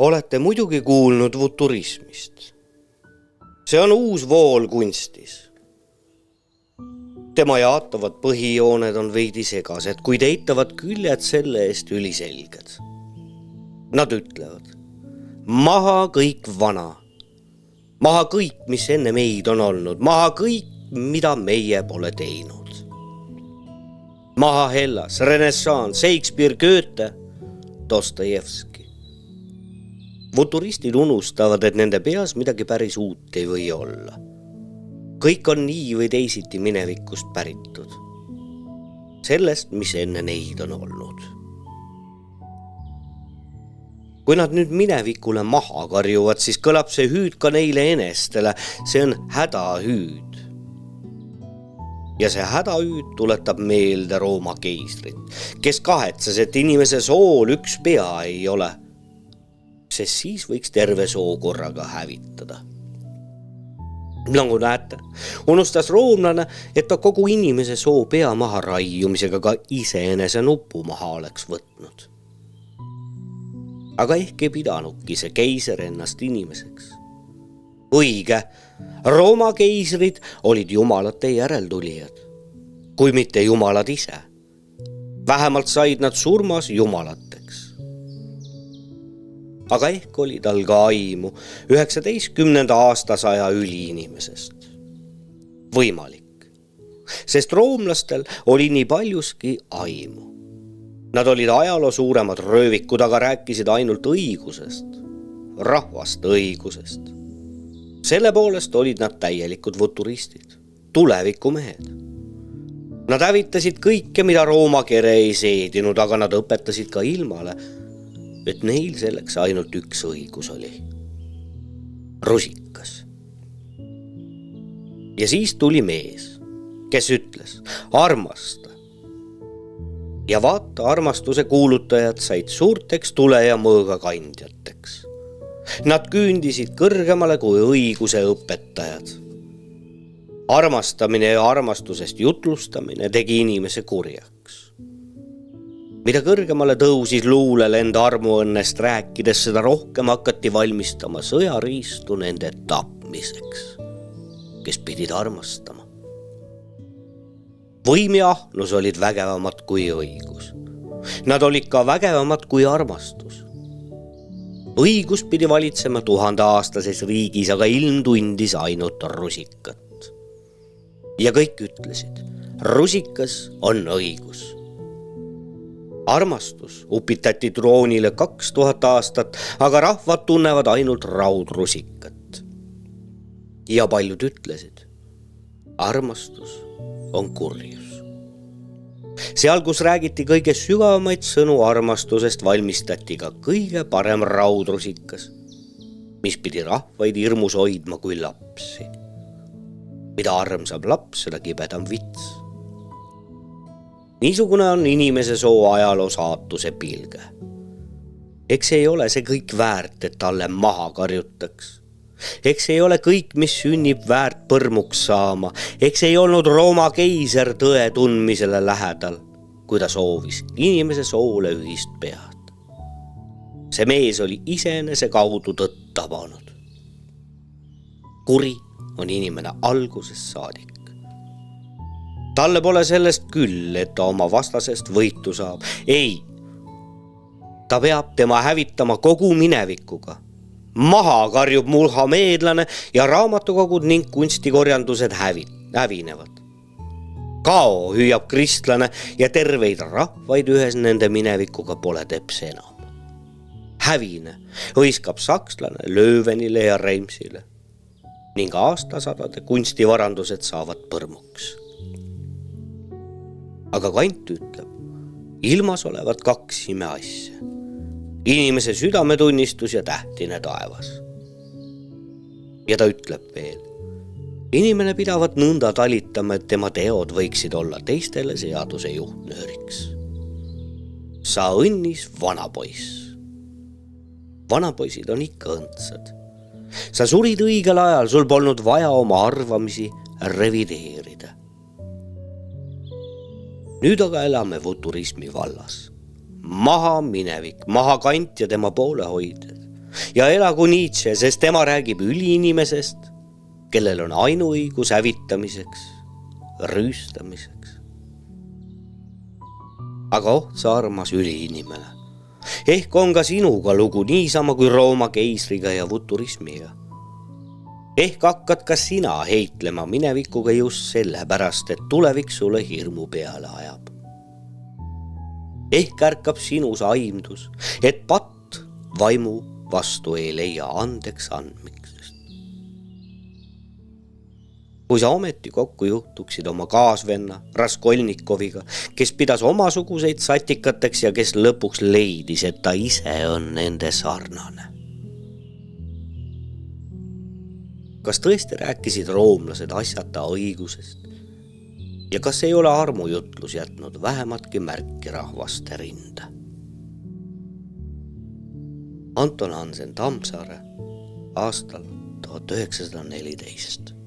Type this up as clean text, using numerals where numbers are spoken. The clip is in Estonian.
Olete muidugi kuulnud futurismist. See on uus vool kunstis. Tema jaatavad põhijooned on veidi segased, kuid eitavad küljed selle eest üliselged. Nad ütlevad, maha kõik vana, maha kõik, mis enne meid on olnud, maha kõik, mida meie pole teinud. Maha Hellas, Renessanss, Shakespeare, Goethe, Dostojevski. Futuristid unustavad, et nende peas midagi päris uut ei või olla. Kõik on nii või teisiti minevikust päritud. Sellest, mis enne neid on olnud. Kui nad nüüd minevikule maha karjuvad, siis kõlab see hüüd ka neile enestele. See on hädahüüd. Ja see hädahüüd tuletab meelde Rooma keisrit, kes kahetses, et inimese sool üks pea ei ole, sest siis võiks terve soo korraga hävitada. Nagu näete, unustas roomlane, et ta kogu inimese soo pea maha raiumisega ka iseenese nupu maha oleks võtnud. Aga ehk ei pidanudki see keiser ennast inimeseks. Õige, Rooma keisrid olid jumalate järeltulijad, kui mitte jumalad ise. Vähemalt said nad surmas jumalateks. Aga ehk oli tal ka aimu 19. aastasaja üliinimesest. Võimalik, sest roomlastel oli nii paljuski aimu. Nad olid ajaloo suuremad röövikud, aga rääkisid ainult õigusest, rahvaste õigusest. Selle poolest olid nad täielikud futuristid, tulevikumehed. Nad hävitasid kõike, mida Rooma kere ei seedinud, aga nad õpetasid ka ilmale, et neil selleks ainult üks õigus oli. Rusikas. Ja siis tuli mees, kes ütles, armasta. Ja vaata, armastuse kuulutajad said suurteks tule ja mõõga kandjateks. Nad küündisid kõrgemale kui õiguse õpetajad. Armastamine ja armastusest jutlustamine tegi inimese kurjaks. Mida kõrgemale tõusis luulel enda armuõnnest rääkides, seda rohkem hakati valmistama sõjariistu nende tapmiseks, kes pidid armastama. Võim ja ahnus olid vägevamad kui õigus. Nad olid ka vägevamad kui armastus. Õigus pidi valitsema 1000-aastases riigis, aga ilm tundis ainult rusikat. Ja kõik ütlesid, rusikas on õigus. Armastus upitati troonile 2000 aastat, aga rahvad tunnevad ainult raudrusikat. Ja paljud ütlesid, armastus on kurjus. Seal, kus räägiti kõige sügavamaid sõnu armastusest, valmistati ka kõige parem raudrusikas, mis pidi rahvaid hirmus hoidma kui lapsi. Mida armsam laps, seda kibedam vits. Niisugune on inimese soo ajaloo saatuse pilge. Eks ei ole see kõik väärt, et talle maha karjutaks. Eks ei ole kõik, mis sünnib väärt põrmuks saama. Eks ei olnud Rooma keiser tõe tundmisele lähedal, kui ta soovis inimese soole ühist pead. See mees oli iseenese kaudu tõtt tabanud. Kuri on inimene algusest saadik. Talle pole sellest küll, et ta oma vastasest võitu saab. Ei, ta peab tema hävitama kogu minevikuga. Maha karjub muhameedlane ja raamatukogud ning kunstikorjandused hävinevad. Kao hüüab kristlane ja terveid rahvaid ühes nende minevikuga pole teps enam. Hävine hõiskab sakslane Löövenile ja Reimsile ning aastasadade kunstivarandused saavad põrmuks. Aga Kant ütleb, ilmas olevat 2 imeasja. Inimese südametunnistus ja tähtine taevas. Ja ta ütleb veel, inimene pidavat nõnda talitama, et tema teod võiksid olla teistele seaduse juhtnööriks. Sa õnnis vanapoiss. Vanapoisid on ikka õndsad. Sa surid õigel ajal, sul polnud vaja oma arvamisi revideerida. Nüüd aga elame futurismi vallas. Maha minevik, maha Kant ja tema poolehoidjad. ja elagu Nietzsche, sest tema räägib üliinimesest, kellel on ainuõigus hävitamiseks, rüüstamiseks. aga sa armas üliinimene, ehk on ka sinuga lugu niisama kui Rooma keisriga ja futurismiga. Ehk hakkad ka sina heitlema minevikuga just sellepärast, et tulevik sulle hirmu peale ajab. Ehk ärkab sinus aimdus, et patt vaimu vastu ei leia andeks andmisest. Kui sa ometi kokku juhtuksid oma kaasvenna Raskolnikoviga, kes pidas omasuguseid satikateks ja kes lõpuks leidis, et ta ise on nende sarnane. Kas tõesti rääkisid roomlased asjata õigusest? Ja kas ei ole armujutlus jätnud vähematki märki rahvaste rinde? Anton Hansen Tammsaare aastal 1914.